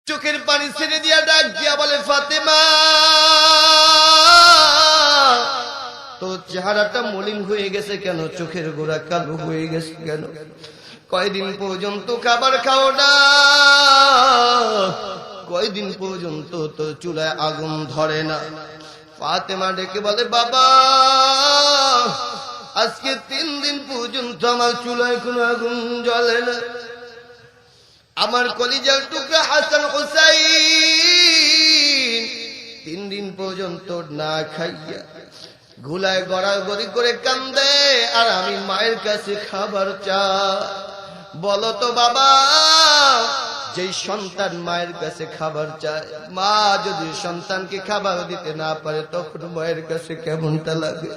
চোখের পানি ছেড়ে দিয়া ডাক দিয়া বলে, ফাতেমা তোর চেহারাটা মলিন হয়ে গেছে কেন? চোখের গোড়া কালো হয়ে গেছে কেন? কয়দিন পর্যন্ত খাবার খাও না? কয়দিন পর্যন্ত তো চুলায় আগুন ধরে না? ফাতেমা ডেকে বলে, বাবা আজকে 3 দিন পর্যন্ত আমার চুলায় কোনো আগুন জ্বলে না। আমার কলিজার টুকরা হাসান হোসাইন 3 দিন পর্যন্ত না খাইয়া গুলায় গড়াগড়ি করে কান্দে, আর আমি মায়ের কাছে খাবার চাই। বলো তো বাবা, যেই সন্তান মায়ের কাছে খাবার চায়, মা যদি সন্তানকে খাবার দিতে না পারে তখন মায়ের কাছে কেমনটা লাগে?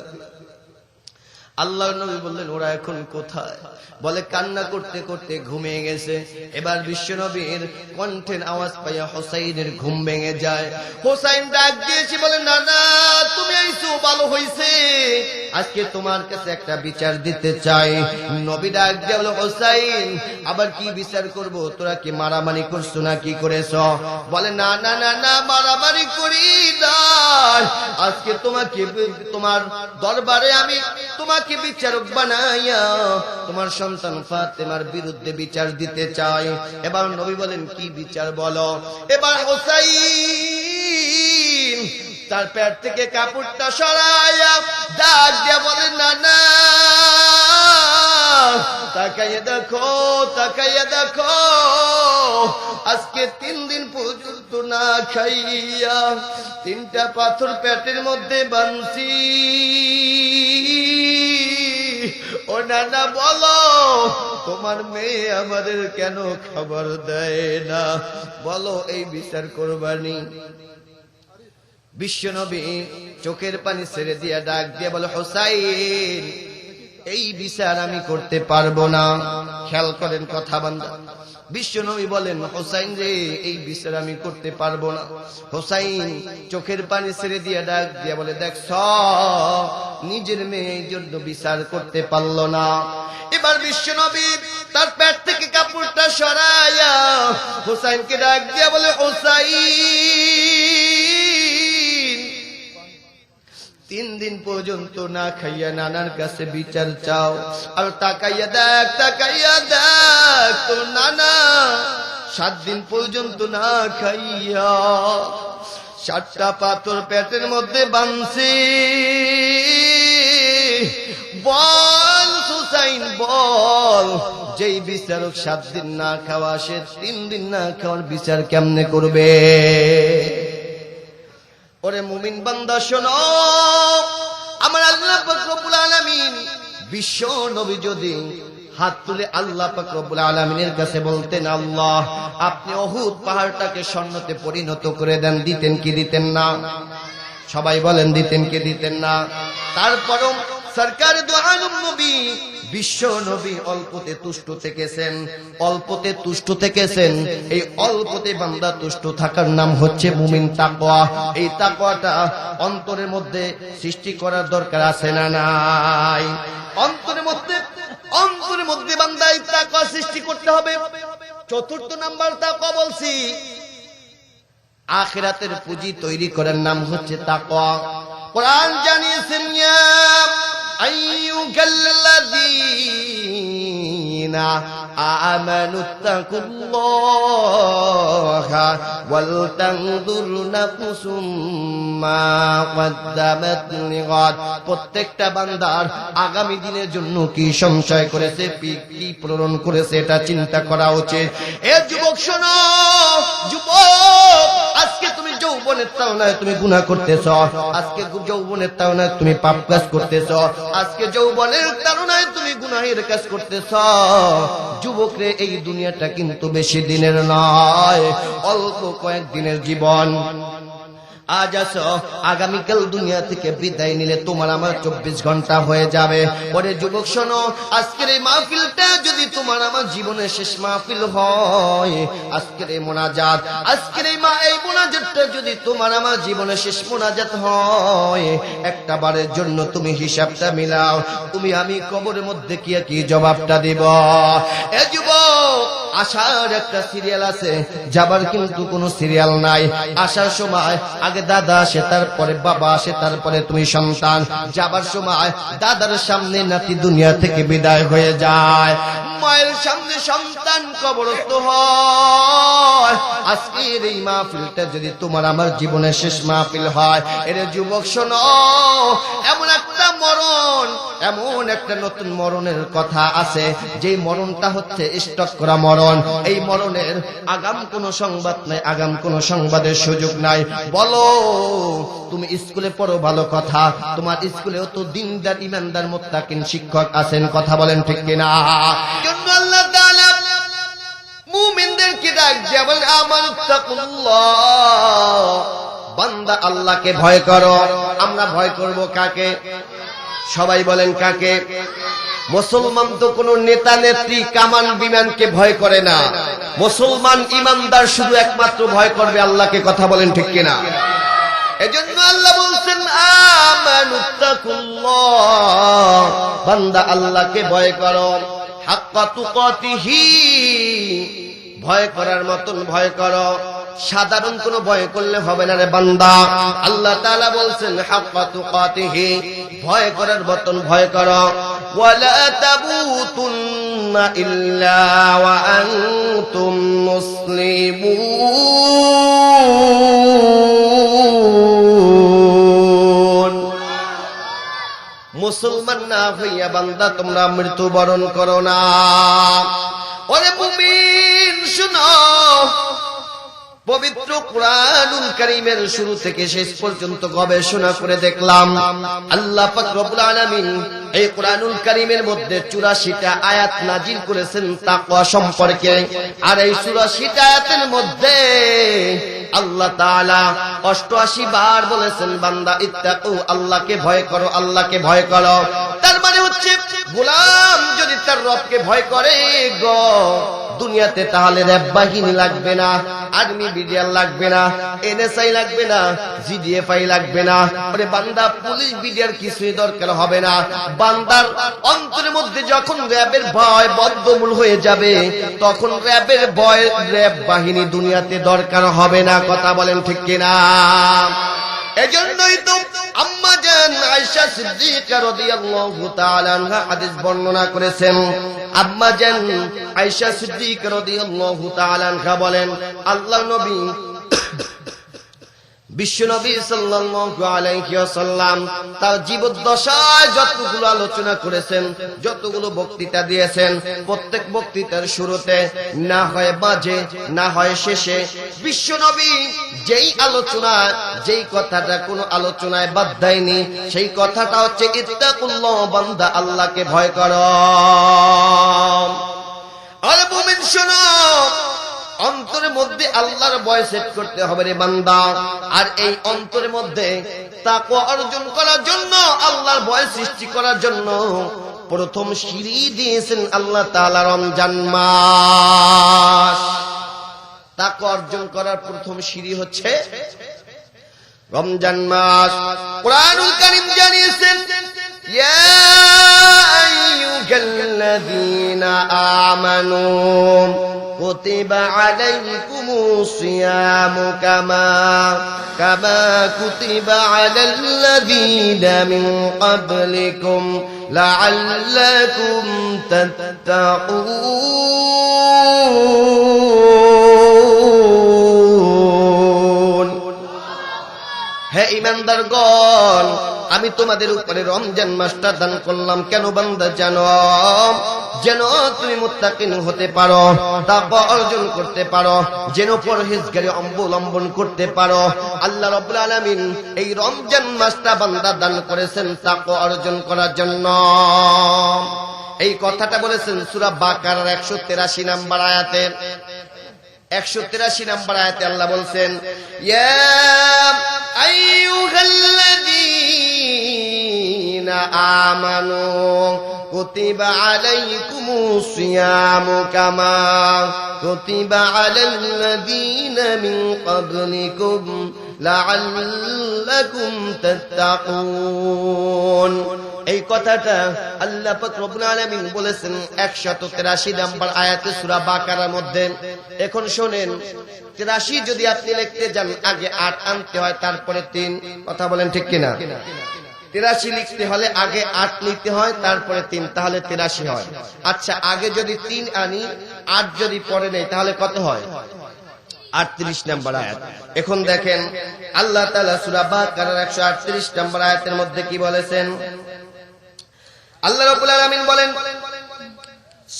আল্লাহর নবী বললেন, ওরা এখন কোথায়? বলে, কান্না করতে করতে ঘুমিয়ে গেছে। এবার বিশ্ব নবীর কণ্ঠের আওয়াজ পাইয়া হোসাইনের ঘুম ভেঙে যায়। হোসাইন ডাক দিয়েছে, বলে, না না তুমি আইছো, ভালো হইছে, আজকে তোমার কাছে একটা বিচার দিতে চাই। নবী ডাক দিয়ে বলে, হোসাইন আবার কি বিচার করব? তোরা কি মারামারি করছো না কি করেছ? বলে, না না না না মারামারি করি না, আজকে তোমার দরবারে আমি তোমাকে বিচারক বানাইয়া তোমার সন্তান ফাতেমার বিরুদ্ধে বিচার দিতে চাই। এবার নবী বলেন, কি বিচার বলো? এবার হোসাইন তার পেট থেকে কাপড়টা সরাইয়া ডাক দিয়ে বলে, না না তাকাইয়া দেখো, তাকাইয়া দেখো, আজকে 3 দিন পর্যন্ত না খাইয়া 3টা পাথর পেটের মধ্যে বানছি। ও নানা বলো, তোমার মেয়ে আমাদের কেন খাবার দেয় না? বলো, এই বিচার করবানি? বিশ্বনবী চোখের পানি ছেড়ে দিয়া ডাক দিয়ে বলে, হোসাইন এই বিচার আমি করতে পারবো না। খেয়াল করেন কথা বান্দা। বিশ্বনবী বলেন, হোসাইন রে এই বিচার আমি করতে পারবো না। হোসাইন চোখের পানি ছেড়ে দিয়ে ডাক দিয়ে বলে, দেখছ নিজের মেয়ের জন্য বিচার করতে পারলো না। এবার বিশ্বনবী তার পেট থেকে কাপড়টা সরাইয়া হোসাইনকে ডাক দিয়ে বলে, হোসাইন 3 দিন পর্যন্ত না খাইয়া নানার কাছে বিচার চাও, আর তাকাইয়া দেখ, তাকাইয়া দেখ তোর নানা 7 দিন পর্যন্ত না খাইয়া 7টা পাথর পেটের মধ্যে বানছি। বল হুসাইন বল, যেই বিচারক 7 দিন না খাওয়া, সে 3 দিন না খাওয়ার বিচার কেমনে করবে? ওরে মুমিন বান্দা শোনো, আমার আল্লাহ পাক রব্বুল আলামিন বিশ্ব নবী যদি হাত তুলে আল্লাহ পাক রব্বুল আলামিনের কাছে বলতেন, আল্লাহ আপনি উহুদ পাহাড়টাকে স্বর্ণতে পরিণত করে দেন, দিতেন কি দিতেন না? সবাই বলেন, দিতেন কি দিতেন না? তারপরও সরকার দু আলম নবী বিশ্ব নবী অল্পতে তুষ্ট থেকেছেন, অল্পতে তুষ্ট থেকেছেন। এই অল্পতে বান্দা তুষ্ট থাকার নাম হচ্ছে মুমিন তাকওয়া। এই তাকওয়াটা অন্তরের মধ্যে সৃষ্টি করার দরকার আছে না নাই? অন্তরের মধ্যে বান্দা এই তাকওয়া সৃষ্টি করতে হবে। 4র্থ নাম্বার তাকওয়া বলছি, আখিরাতের পুঁজি তৈরি করার নাম হচ্ছে তাকওয়া। কোরআন জানিয়েছেন, ইয়া আইয়ুহাল্লাযীনা আমানুত্তাকুল্লাহা ওয়াল তানজুর নাফসুম মা কদ্দামাত লিগাদ। প্রত্যেকটা বান্দার আগামী দিনের জন্য কি সঞ্চয় করেছে, কি প্রেরণ করেছে, এটা চিন্তা করা উচিত। এ যুবক শোনো, যুবক আজকে তুমি যৌবনের তাড়নায় তুমি গুনাহ করতেছ, আজকে যৌবনের তাড়নায় তুমি পাপ কাজ করতেছ, আজকে যৌবনের তাড়নায় তুমি গুনাহের কাজ করতেছ। যুবক রে, এই দুনিয়াটা কিন্তু বেশি দিনের নয়, অল্প কয়েকদিনের জীবন। আজ আছো, আগামীকাল দুনিয়া থেকে বিদায় নিলে তোমার আমার 24 ঘন্টা হয়ে যাবে। ওরে যুবক শোনো, আজকের এই মাহফিলটা যদি তোমার আমার জীবনের শেষ মাহফিল হয়, আজকের এই মোনাজাত, আজকের এই মোনাজাতটা যদি তোমার আমার জীবনের শেষ মোনাজাত হয়, একটা বারের জন্য তুমি হিসাবটা মিলাও, তুমি আমি কবরের মধ্যে কি জবাবটা দিব? এ যুবক আসার একটা সিরিয়াল আছে, যাবার কিন্তু কোনো সিরিয়াল নাই। আসার সময় আগে দাদা আসে, তারপরে বাবা আসে, তারপরে তুমি সন্তান। যাবার সময় দাদার সামনে নাতি দুনিয়া থেকে বিদায় হয়ে যায়, মায়ের সামনে সন্তান কবরস্থ হয়। আজকের এই মাহফিলটা যদি তোমার আমার জীবনের শেষ মাহফিল হয়, এর যুবক শোনো, এমন একটা মরণ, এমন একটা নতুন মরণের কথা আছে, যে মরণটা হচ্ছে স্টক করা মরণ। এই মরণের আগাম কোনো সংবাদ নাই, আগাম কোনো সংবাদের সুযোগ নাই। বলো, তুমি স্কুলে পড়ো ভালো কথা, তোমার স্কুলেও তো দিনদার ইমানদার মুত্তাকিন শিক্ষক আছেন, কথা বলেন ঠিক কিনা? জন্য আল্লাহ তাআলা মুমিনদেরকে ডাক দিয়ে বলেন, আমানুত্তাকুল্লাহ, বান্দা আল্লাহকে ভয় করো। আমরা ভয় করব কাকে? সবাই বলেন কাকে? মুসলমান তো কোন নেতা নেত্রী কামান বিমানকে ভয় করে না। মুসলমান ইমানদার শুধু একমাত্র ভয় করবে আল্লাহকে, কথা বলেন ঠিক কিনা? এজন্য আল্লাহ বলছেন, আমানুত্তাকুল্লাহ, বান্দা আল্লাহকে ভয় করো, হাক্কা তুকাতিহি, ভয় করার মতন ভয় করো। সাধারণ কোনো ভয় করলে হবে না রে বান্দা। আল্লাহ তাআলা বলছেন, হাক্কা তুকাতিহি, ভয় করার মতন ভয় করো। ওয়ালা তামুতুন্না ইল্লা ওয়া আনতুম মুসলিমুন। মুসলমান না হইয়া বান্দা তোমরা মৃত্যুবরণ করো না। ওরে মুমিন শুনো, পবিত্র কুরআনুল কারীমের শুরু থেকে শেষ পর্যন্ত গবেষণা করে দেখলাম, আল্লাহ পাক রব্বুল আলামিন এই কুরআনুল কারীমের মধ্যে 84টা আয়াত নাজিল করেছেন তাকওয়া সম্পর্কে। আর এই 84টা আয়াতের মধ্যে আল্লাহ তাআলা 88 বার বলেছেন, বান্দা ইত্তাকু, আল্লাহকে ভয় করো, আল্লাহকে ভয় করো। তার মানে হচ্ছে, গোলাম যদি তার রবকে ভয় করে গো দুনিয়াতে, তাহলে র‍্যাব বাহিনী লাগবে না, আর্মি বিডিআর লাগবে না, এনএসআই লাগবে না, জিডিএফআই লাগবে না। আরে বান্দা, পুলিশ বিডিআর কিছুই দরকার হবে না। বান্দার অন্তরের মধ্যে যখন র‍্যাবের ভয় বদ্ধমূল হয়ে যাবে, তখন র‍্যাবের ভয়, র‍্যাব বাহিনী দুনিয়াতে দরকার হবে না, কথা বলেন ঠিক কিনা? এজন্যই তো আম্মা জান আয়েশা সিদ্দিকা রাদিয়াল্লাহু তাআলা আনহা হাদিস বর্ণনা করেছেন। আম্মা জান আয়েশা সিদ্দিকা রাদিয়াল্লাহু তাআলা আনহা বলেন, আল্লাহর নবী বিশ্বনবী সাল্লাল্লাহু আলাইহি ওয়াসাল্লাম তার জীবদ্দশায় যতগুলো আলোচনা করেছেন, যতগুলো বক্তৃতা দিয়েছেন, প্রত্যেক বক্তৃতার শুরুতে, না হয় মাঝে, না হয় শেষে, বিশ্বনবী যেই আলোচনা, যেই কথাটা কোনো আলোচনায় বাদ দেয়নি, সেই কথাটা হচ্ছে ইত্তাকুল্লাহ, বান্দা আল্লাহকে ভয় করো। আরে মুমিন শোনো, অন্তরের মধ্যে আল্লাহর ভয় সেট করতে হবে রে বান্দা। আর এই অন্তরের মধ্যে তাকওয়া অর্জন করার জন্য, আল্লাহর ভয় সৃষ্টি করার জন্য প্রথম সিঁড়ি দিয়েছেন আল্লাহ তাআলা রমজান মাস। তাকওয়া অর্জন করার প্রথম সিঁড়ি হচ্ছে রমজান মাস। কুরআনুল কারীম জানিয়েছেন, ইয়া আইয়ুহাল্লাযীনা আমানু كتب عليكم الصيام كما كتب على الذين من قبلكم لعلكم تتقون। হে ঈমানদারগণ, আমি তোমাদের উপরে রমজান মাসটা দান করলাম কেন বান্দা জানো? যেন তুমি মুত্তাকিন হতে পারো, তাকওয়া অর্জন করতে পারো, যেন পরহেজগারি অবলম্বন করতে পারো। আল্লাহ রাব্বুল আলামিন এই রমজান মাসটা বান্দা দান করেছেন তাকওয়া অর্জন করার জন্য। এই কথাটা বলেছেন সূরা বাকারার 183 নম্বর আয়াতে। 183 নম্বর আয়াতে আল্লাহ বলছেন, ইয়া আইয়ুহাল্লাযীনা আমানু কুতিবা আলাইকুমুস সিয়ামু কামা কুতিবা আলাল্লাযীনা মিন ক্বাবলিকুম লাআল্লাকুম তাত্তাকুন। এই কথাটা আল্লাহ পাক রব্বুল আলামিন বলেছেন 183 নম্বর আয়াতে সূরা বাকারার মধ্যে। এখন শুনেন, 83 যদি আপনি লিখতে যান আগে 8 আনতে হয়, তারপরে 3। কথা বলেন ঠিক কিনা? 83 লিখতে হলে আগে 8 নিতে হয়, তারপরে 3, তাহলে 83 হয়। আচ্ছা, আগে যদি 3 আনি, 8 যদি পরে নেই, তাহলে কত হয়? 38 নম্বর আয়াত। এখন দেখেন আল্লাহ তাআলা সূরা বাকারার 138 নম্বর আয়াতের মধ্যে কি বলেছেন? আল্লাহ রাব্বুল আলামিন বলেন,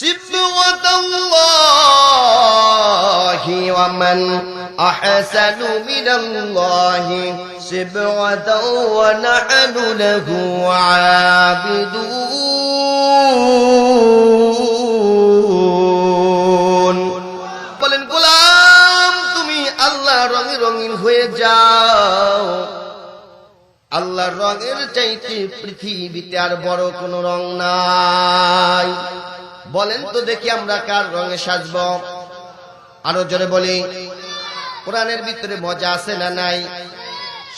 সিবগাতাল্লাহি ওয়া মান আহসানু মিনাল্লাহি সিবগাতাও ওয়া নাহনু লাহু আবিদুন। বলেন, গোলাম তুমি আল্লাহর রঙে রঙিন হয়ে যাও। আল্লাহর রঙের চাইতে পৃথিবীতে আর বড় কোনো রং নাই। বলেন তো দেখি আমরা কার রঙে সাজব? আরো জোরে বলি, কোরআনের ভিতরে মজা আছে না নাই?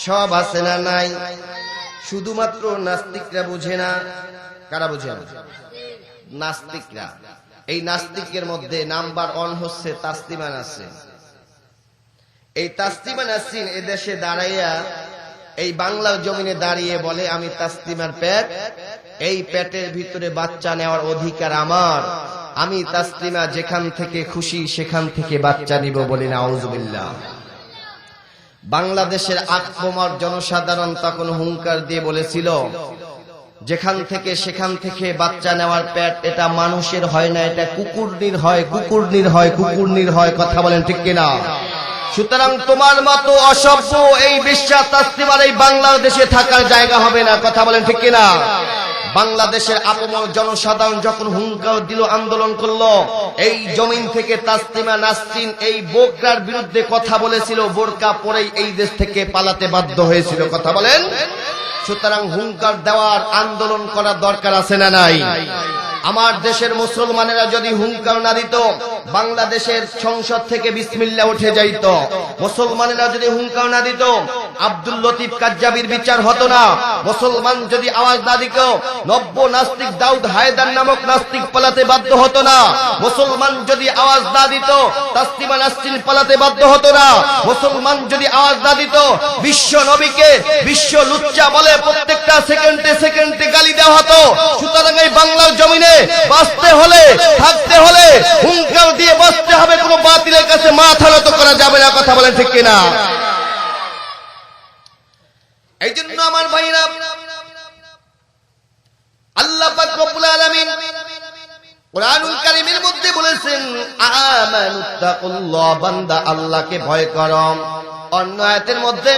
সব আছে না নাই? শুধুমাত্র নাস্তিকরা বুঝে না। কারা বুঝে না? নাস্তিকরা। এই নাস্তিকের মধ্যে নাম্বার 1 হচ্ছে তাসলিমা নাসরিন। এই তাসলিমা নাসরিন এদেশে দাঁড়াইয়া, এই বাংলার জমিনে দাঁড়িয়ে বলে, আমি তাসলিমার পেট, এই পেটের ভিতরে বাচ্চা নেওয়ার অধিকার আমার। আমি তাসলিমা যেখান থেকে খুশি সেখান থেকে বাচ্চা নিব, বলি নাউজুবিল্লাহ। বাংলাদেশের আকবমার জনসাধারণ তখন হুঙ্কার দিয়ে বলেছিল, যেখান থেকে সেখান থেকে বাচ্চা নেওয়ার পেট, এটা মানুষের হয় না, এটা কুকুরনির হয়, কুকুরনির হয়, কুকুরনির হয়। কথা বলেন ঠিক কিনা? সুতরাং তোমার মতো অসভ্য এই বিশ্বাস তাসলিমার এই বাংলাদেশে থাকার জায়গা হবে না। কথা বলেন ঠিক কিনা? বাংলাদেশের আপমর জনসাধারণ যখন হুঙ্কার দিল, আন্দোলন করলো, এই জমিন থেকে তাসলিমা নাসরিন এই বোরকার বিরুদ্ধে কথা বলেছিল, বোরকা পরেই এই দেশ থেকে পালাতে বাধ্য হয়েছিল। কথা বলেন। সুতরাং হুঙ্কার দেওয়ার, আন্দোলন করার দরকার আছে না নাই? আমার দেশের মুসলমানেরা যদি হুঙ্কার না দিত, বাংলাদেশের সংসদ থেকে বিসমিল্লাহ উঠে যাইত। মুসলমানেরা যদি হুঙ্কার না দিত, আব্দুল লতিফ কাজ্জাবির বিচার হতো না। মুসলমান যদি আওয়াজ না দিত, নব্য নাস্তিক দাউদ হায়দার নামক নাস্তিক পালাতে বাধ্য হতো না। মুসলমান যদি আওয়াজ না দিত, তাসলিমা নাসরিন পালাতে বাধ্য হতো না। মুসলমান যদি আওয়াজ না দিত, বিশ্ব নবীকে বিশ্ব লুচ্চা বলে প্রত্যেকটা সেকেন্ডে সেকেন্ডে গালি দেওয়া হতো। সুতরাং এই বাংলার জমিনে বাঁচতে হলে, থাকতে হলে হুঙ্কার দিয়ে বাঁচতে হবে। কোনো বাতিলের কাছে মাথা নত করা যাবে না। কথা বলেন ঠিক কিনা? এই জন্য আমার ভাইরা, আল্লাহ পাক রব্বুল আলামিন কুরআনুল কারীমের মধ্যে বলেছেন, আমানুত্তাকুল্লাহ, বান্দা আল্লাহকে ভয় করো। অন্য আয়াতের মধ্যে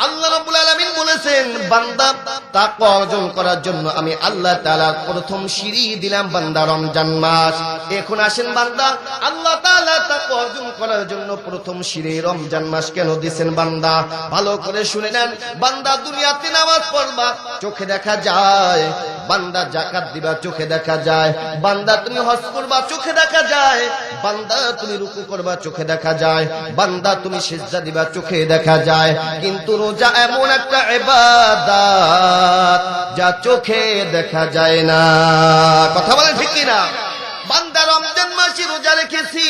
আল্লাহ রাব্বুল আলামিন বলেছেন, বান্দা তাকওয়া অর্জন করার জন্য আমি আল্লাহ তাআলা প্রথম সিঁড়ি দিলাম বান্দা রমজান মাস। এখন আসেন বান্দা, আল্লাহ তাআলা তাকওয়া অর্জন করার জন্য প্রথম সিঁড়ি রমজান মাস কেন দিবেন? বান্দা ভালো করে শুনে নেন। বান্দা দুনিয়াতে নামাজ পড়বা, চোখে দেখা যায়। বান্দা যাকাত দিবা, চোখে দেখা যায়। বান্দা তুমি হজ করবা, চোখে দেখা যায়। বান্দা তুমি রুকু করবা, চোখে দেখা যায়। বান্দা তুমি সিজদা দিবা, চোখে দেখা যায়। কিন্তু রোজা এমন একটা ইবাদত যা চোখে দেখা যায় না। কথা বলেন ঠিক কিনা? বান্দা রমজান মাসে রোজা রেখেছি,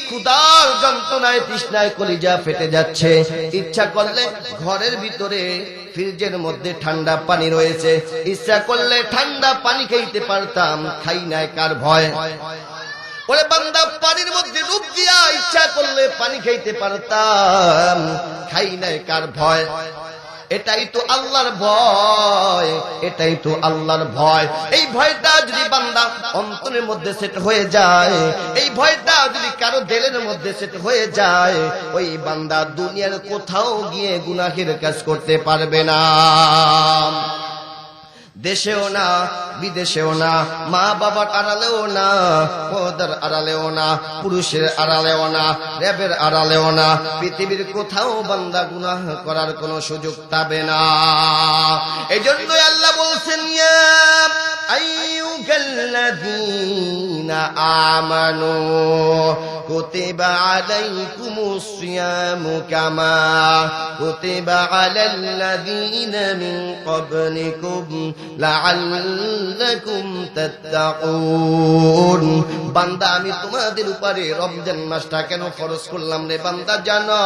ক্ষুধার যন্ত্রণায় তৃষ্ণায় কলিজা ফেটে যাচ্ছে। ইচ্ছা করলে ঘরের ভিতরে ফ্রিজের মধ্যে ঠান্ডা পানি রয়েছে, ইচ্ছা করলে ঠান্ডা পানি খাইতে পারতাম, খাই নাই কার ভয়? ওরে বান্দা, পানির মধ্যে ডুব দিয়া ইচ্ছা করলে পানি খাইতে পারতাম, খাই নাই কার ভয়? এটাই তো আল্লাহর ভয়, এটাই তো আল্লাহর ভয়। এই ভয়টা যদি বান্দা অন্তরের মধ্যে সেট হয়ে যায়, এই ভয়টা যদি কারো দিলের মধ্যে সেট হয়ে যায়, ওই বান্দা দুনিয়ার কোথাও গিয়ে গুনাহের কাজ করতে পারবে না। দেশেও না, বিদেশেও না, মা বাবার আড়ালেও না, পর্দার আড়ালেও না, পুরুষের আড়ালেও না, র্যাবের আড়ালেও না, পৃথিবীর কোথাও বান্দা গুনাহ করার কোনো সুযোগ পাবে না। এই জন্যই আল্লাহ বলছেন, ইয়া আইয়ুহাল্লাযীনা আমানু কুতিবা আলাইকুমুস সিয়ামু কামা কুতিবা আলাল্লাযীনা মিন ক্বাবলিকুম লাআল্লাকুম তাত্তাকুন। বান্দা আমি তোমাদের উপরে রমজান মাসটা কেন ফরজ করলাম রে বান্দা, জানো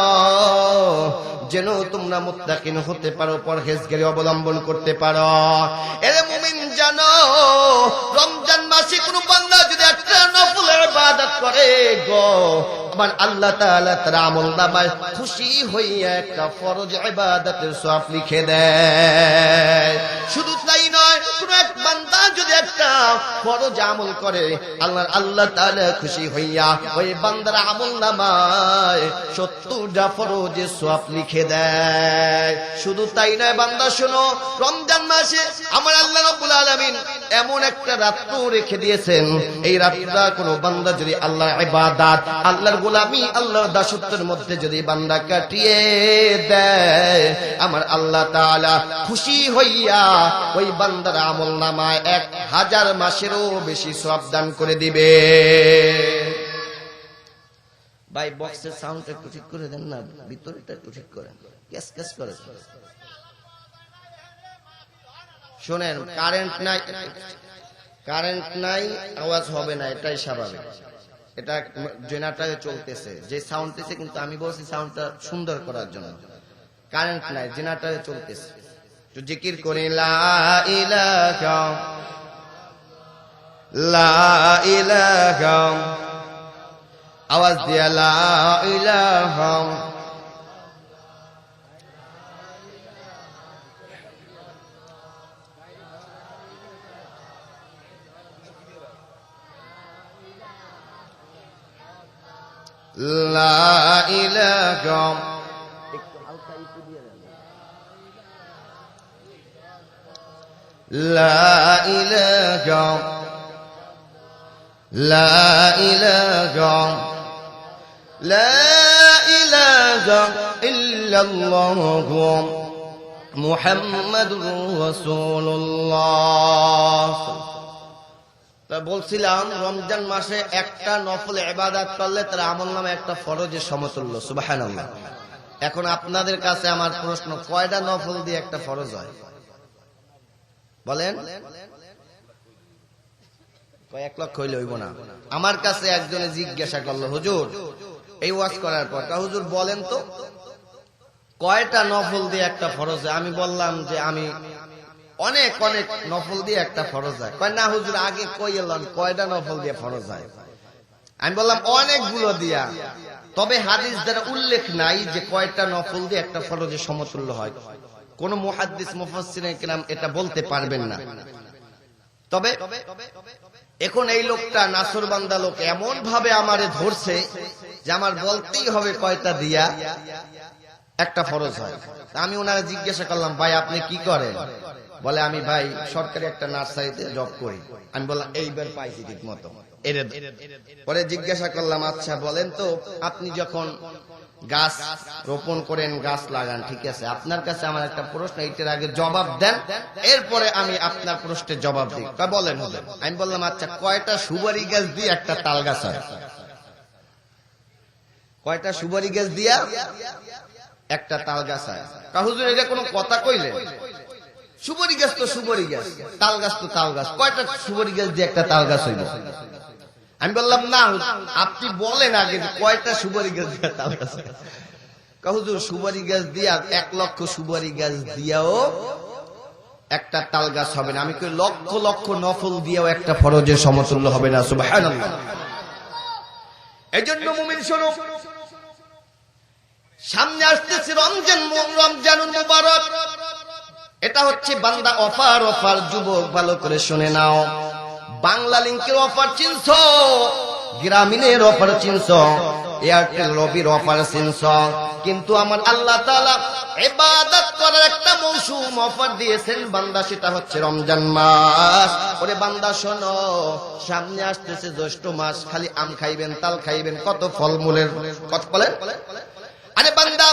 যেন তোমরা মুত্তাকিন হতে পারো, পরহেজগারি অবলম্বন করতে পারো। এরে মুমিন জানো, রমজান মাসে কোনো বান্দা যদি একটা নফল ইবাদত করে গো, আমার আল্লাহ তাআলা তার আমলনামায় খুশি হইয়া একটা ফরজ ইবাদতের সওয়াব লিখে দেয়। শুধু তাই নয়, কোন এক বান্দা যদি একটা ফরজ আমল করে, আল্লাহ তাআলা খুশি হইয়া ওই বান্দার আমলনামায় 70টা ফরজের সওয়াব লিখে দেয়। শুধু তাই নয় বান্দা শোনো, রমজান মাসে আমার আল্লাহ রাব্বুল আলামিন এমন একটা রাত্র রেখে দিয়েছেন, এই রাতটা কোন বান্দা যদি আল্লাহর ইবাদত, আল্লাহর গোলামি, আল্লাহর দাসত্বের মধ্যে যদি বান্দা কাটিয়ে দেয়, আমার আল্লাহ তাআলা খুশি হইয়া ওই বান্দার আমলনামায় 1000 মাসেরও বেশি সওয়াব দান করে দিবে। ভাই বক্সের সাউন্ড একটু ঠিক করে দেন না, ভিতরটা একটু ঠিক করেন, ক্যাস ক্যাস করে। শোনেন, কারেন্ট নাই, আওয়াজ হবে না, এটাই স্বাভাবিক। এটা জেনারেটরে চলতেছে, যে সাউন্ড দিতেছে, কিন্তু আমি বলছি সাউন্ডটা সুন্দর করার জন্য। কারেন্ট নাই, জেনারেটরে চলতেছে। তো জিকির করি লা ইলাহা লা ইলাহা, আওয়াজ দিয়া লা ইলাহা লা ইলাহা, লা ইলাহা লা ইলাহা লা ইলাহা ইল্লাল্লাহু মুহাম্মাদুর রাসূলুল্লাহ। তা বলছিলাম, রমজান মাসে একটা নফল ইবাদত করলে তার আমলনামা একটা ফরজের সমতুল্য। সুবহানাল্লাহ। এখন আপনাদের কাছে আমার প্রশ্ন, কয়টা নফল দিয়ে একটা ফরজ হয় বলেন? 1 লক্ষ হইলে হইব না। আমার কাছে একজনে জিজ্ঞাসা করলো, হুজুর এই ওয়াজ করার পর, হুজুর বলেন তো কয়টা নফল দিয়ে একটা ফরজ হয়? আমি বললাম যে আমি অনেক অনেক নফল দিয়ে একটা ফরজ হয়। কয় না হুজুর, আগে কই এলেন কয়টা নফল দিয়ে ফরজ হয়? আমি বললাম অনেকগুলো দিয়া, তবে হাদিস দ্বারা উল্লেখ নাই যে কয়টা নফল দিয়ে একটা ফরজের সমতুল্য হয়। কোন মুহাদ্দিস মুফাসসিরিন কিরাম এটা বলতে পারবেন না। তবে এখন এই লোকটা নাসরবান্দা লোক এমন ভাবে আমারে ধরছে যে আমার বলতেই হবে কয়টা দিয়া একটা ফরজ হয়। আমি ওনারা জিজ্ঞাসা করলাম, ভাই আপনি কি করেন? বলে আমি ভাই সরকারি একটা নার্সারিতে জব করি। আমি বললাম এইবার পাইছি ঠিক মতো। পরে জিজ্ঞাসা করলাম, আচ্ছা বলেন তো, আপনি যখন গাছ রোপণ করেন, গাছ লাগান, ঠিক আছে, আপনার কাছে আমার একটা প্রশ্ন, এইটার আগে জবাব দেন, এরপরে আমি আপনার প্রশ্নের জবাব দিই। বলেন হুজুর। আমি বললাম, আচ্ছা কয়টা সুপারি গাছ দিয়ে একটা তাল গাছ হয়? কয়টা সুপারি গাছ দিয়া একটা তাল গাছ হয়? হুজুর এটা কোনো কথা কইলেন? সুপারি গাছ তো সুপারি গাছ, তাল গাছ তো তাল গাছ, কয়টা সুপারি গাছ দিয়ে একটা তাল গাছ হইল? আমি বললাম, না আপনি বলেন আগে কয়টা সুপারি গাছ দিয়ে তাল গাছ। হুজুর সুপারি গাছ দিয়া 1 লক্ষ সুপারি গাছ দিয়াও একটা তাল গাছ হবে না। আমি কই লক্ষ লক্ষ নফল দিয়েও একটা ফরজের সমতুল্য হবে না। সুবহানাল্লাহ। এইজন্য মুমিন শোনো, সামনে আসতেছে রমজানুল মুবারক। এটা হচ্ছে বান্দা অফার। যুবক ভালো করে শুনে নাও, বাংলা লিংকের অফার চিনছো, গ্রামীণের অফার চিনছো, এয়ারটেল রবির অফার চিনছো, কিন্তু আমার আল্লাহ তাআলা ইবাদত করার একটা মৌসুম অফার দিয়েছেন বান্দা, সেটা হচ্ছে রমজান মাস। ওরে বান্দা শোনো, সামনে আসতেছে জ্যৈষ্ঠ মাস, খালি আম খাইবেন, তাল খাইবেন, কত ফলমূলের কথা বলেন। আরে বান্দা,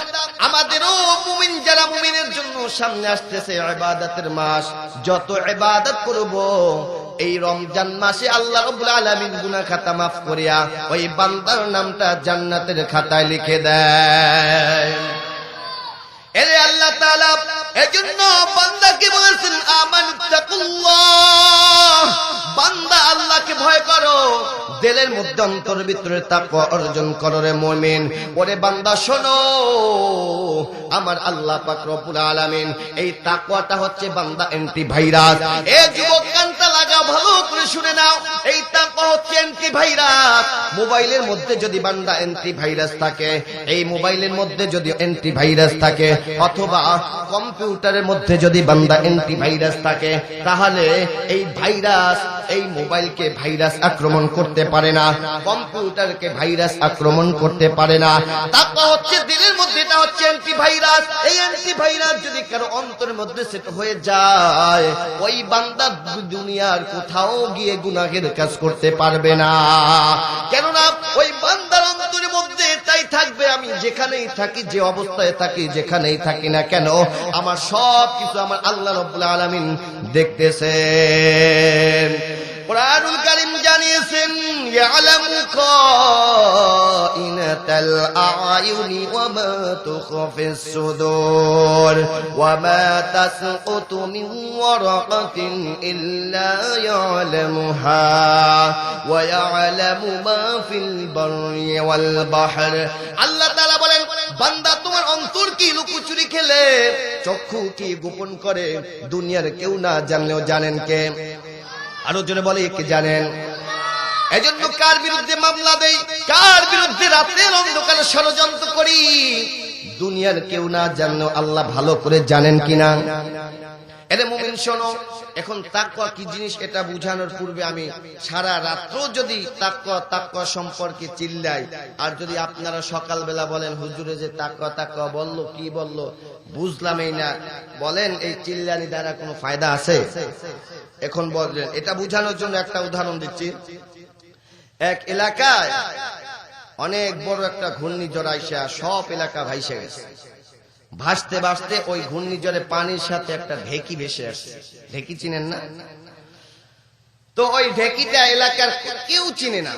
আমাদেরও মুমিন যারা মুমিনের জন্য সামনে আসতেছে ইবাদতের মাস। যত ইবাদত করব এই রমজান মাসে আল্লাহ রাব্বুল আলামিন গুনাহ খাতা মাফ করিয়া ওই বান্দার নামটা জান্নাতের খাতায় লিখে দেয়। এরে আল্লাহ তাআলা এজন্য বান্দাকে বলেছেন আমানুত্তাকুল্লাহ, বান্দা আল্লাহকে ভয় করো, দিলের মধ্যে অন্তরের ভিতরে তাকওয়া অর্জন করো রে মুমিন। ওরে বান্দা শোনো, আমার আল্লাহ পাক রব্বুল আলামিন এই তাকওয়াটা হচ্ছে বান্দা অ্যান্টিভাইরাস। এ যুবক কানটা লাগাও, ভালো করে শুনে নাও, এই তাকওয়া হচ্ছে অ্যান্টিভাইরাস। মোবাইলের মধ্যে যদি বান্দা অ্যান্টিভাইরাস থাকে, এই মোবাইলের মধ্যে যদি অ্যান্টিভাইরাস থাকে, অথবা কম্পিউটারের মধ্যে যদি বান্দা অ্যান্টিভাইরাস থাকে, তাহলে এই ভাইরাস এই মোবাইলকে ভাইরাস আক্রমণ করতে পারে না, কম্পিউটারকে ভাইরাস আক্রমণ করতে পারে না। তাকওয়া হচ্ছে দিলের মধ্যে, এটা হচ্ছে অ্যান্টিভাইরাস। এই অ্যান্টিভাইরাস যদি কারো অন্তরের মধ্যে সেট হয়ে যায়, ওই বান্দা দুনিয়ার কোথাও গিয়ে গুনাহের কাজ করতে পারবে না। কেননা ওই বান্দার অন্তরের মধ্যে এটাই থাকবে, আমি যেখানেই থাকি, যে অবস্থায় থাকি, যেখানেই থাকি না কেন, আমার সব কিছু আমার আল্লাহ রাব্বুল আলামিন দেখতেছেন। কুরআনুল কারীম জানিয়েছেন ইয়ালামু খাইনাতাল আ'য়ুনি ওয়া মা তুখফিস সুদুর ওয়া মা তাসকুতু মিন ওয়ারাকাতিন ইল্লা ইয়ালামুহা ওয়া ইয়ালামু মা ফিল বাররি ওয়াল বাহর। আল্লাহ তাআলা বলেন, বান্দা তোমার অন্তর কি লুকোচুরি খেলে, চক্ষু কি গোপন করে, দুনিয়ার কেউ না জানলেও জানেন কে? আরো জোরে বলে কে জানেন? এজন্য কার বিরুদ্ধে মামলা দেই, কার বিরুদ্ধে রাতের অন্ধকারে ষড়যন্ত্র করি, দুনিয়ার কেউ না জানলেও আল্লাহ ভালো করে জানেন কিনা। এরে মুমিন শোনো, এখন তাকওয়া কি জিনিস এটা বুঝানোর পূর্বে আমি সারা রাত্র যদি তাকওয়া সম্পর্কে চিল্লাই, আর যদি আপনারা সকালবেলা বলেন হুজুরে যে তাকওয়া বললো, কি বললো বুঝলামই না, বলেন এই চিল্লানি দ্বারা কোনো ফায়দা আছে? এখন বললেন, এটা বুঝানোর জন্য একটা উদাহরণ দিচ্ছি। এক এলাকায় অনেক বড় একটা ঘূর্ণিঝড় আইসা সব এলাকা ভাইসে গেছে। ভাসতে ভাসতে ওই ঘূর্ণিঝড়ে পানির সাথে একটা ঢেকি ভেসে আসছে। ঢেকি চিনেন না? তো ওই ঢেকিটা এলাকার কেউ চিনে না।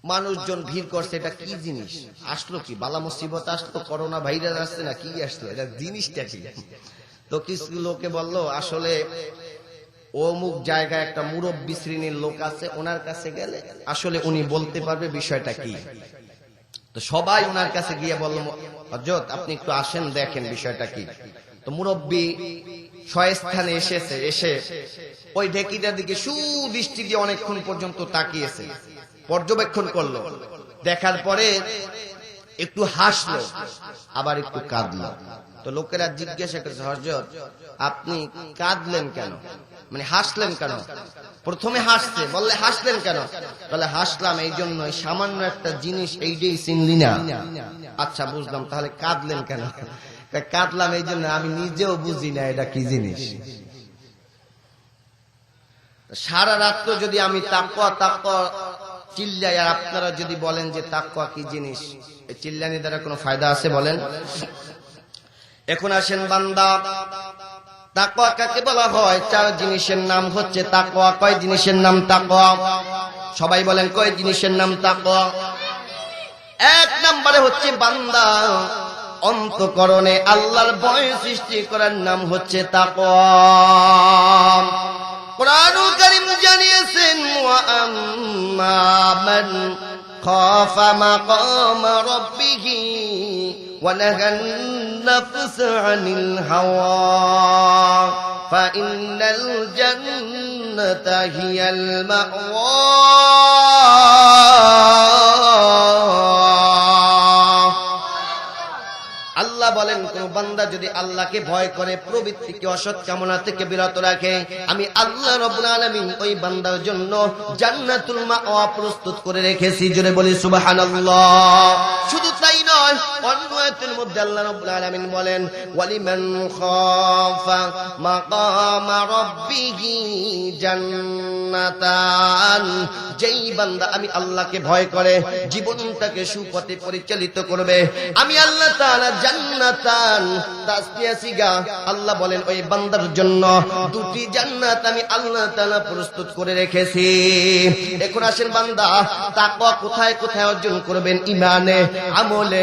মানুষজন ভিড় করছে, এটা কি জিনিস আসলো, কি বালা মুসিবত আসলো, করোনা ভাইরাস আসছে না কি আসলো, এটা জিনিসটা কি? তো কিছু লোকে বললো আসলে অমুক জায়গায় একটা মুরব্বী শ্রেণীর লোক আছে, ওনার কাছে গেলে আসলে উনি বলতে পারবে বিষয়টা কি। তো সবাই ওনার কাছে গিয়ে বলল, হযরত আপনি একটু আসেন, দেখেন বিষয়টা কি। তো মুরব্বী স্বস্থানে এসেছে, এসে ওই ঢেকিটার দিকে সুদৃষ্টি দিয়ে অনেকক্ষণ পর্যন্ত তাকিয়েছে, পর্যবেক্ষণ করলো। দেখার পরে একটু হাসলো, আবার একটু কাঁদলো। তো লোকেরা জিজ্ঞাসা করেছে, হযরত আপনি কাঁদলেন কেন, মানে হাসলেন কেন? প্রথমে হাসছে, বললে হাসলেন কেন? বলে হাসলাম এই জন্য, সামান্য একটা জিনিস এইটাই চিনলি না। আচ্ছা বুঝলাম, তাহলে কাঁদলেন কেন? কাঁদলাম এই জন্য আমি নিজেও বুঝি না এটা কি জিনিস। সারা রাত্র যদি আমি তাকওয়া চিল্লাই, আর আপনারা যদি বলেন যে তাকওয়া কি জিনিস, এই চিল্লানি দ্বারা কোনো ফায়দা আছে বলেন? এখন আসেন বান্দা, তাকওয়া কাকে বলা হয়? চার জিনিসের নাম হচ্ছে তাকওয়া। কয় জিনিসের নাম তাকওয়া? সবাই বলেন কয় জিনিসের নাম তাকওয়া? এক নম্বরে হচ্ছে বান্দা অন্তঃকরণে আল্লাহর ভয় সৃষ্টি করার নাম হচ্ছে তাকওয়া। কুরআনুল কারীম জানিয়েছেন ওয়া আম্মা মান খাফা মাকামা রাব্বিহি ওয়া নাহান নাফস আনিল হাওয়া ফাইন্নাল জান্নাতা হিয়াল মাওয়া। আল্লাহ বলেন, কোন বান্দা যদি আল্লাহকে ভয় করে, প্রবৃত্তিকে অসৎ কামনা থেকে বিরত রাখে, আমি আল্লাহ রাব্বুল আলামিন ওই বান্দার জন্য জান্নাতুল মাওয়া প্রস্তুত করে রেখেছি। জোরে বলি সুবহানাল্লাহ। শুধু তাই নয়, অন্য আয়াতের মধ্যে আল্লাহ রাব্বুল আলামিন বলেন, ওয়ালিমান খাফা মাকামা রাব্বিহি জান্নাতান। যেই বান্দা আমি আল্লাহকে ভয় করে জীবনটাকে সুপথে পরিচালিত করবে, আমি আল্লাহ তাআলা জান্নাতান, তাসকিয়া সিগা। আল্লাহ বলেন ওই বান্দার জন্য দুটি জান্নাত আমি আল্লাহ তাআলা প্রস্তুত করে রেখেছি। এখন আসেন বান্দা, তাকওয়া কোথায় কোথায় অর্জন করবেন? ঈমানে, আমলে,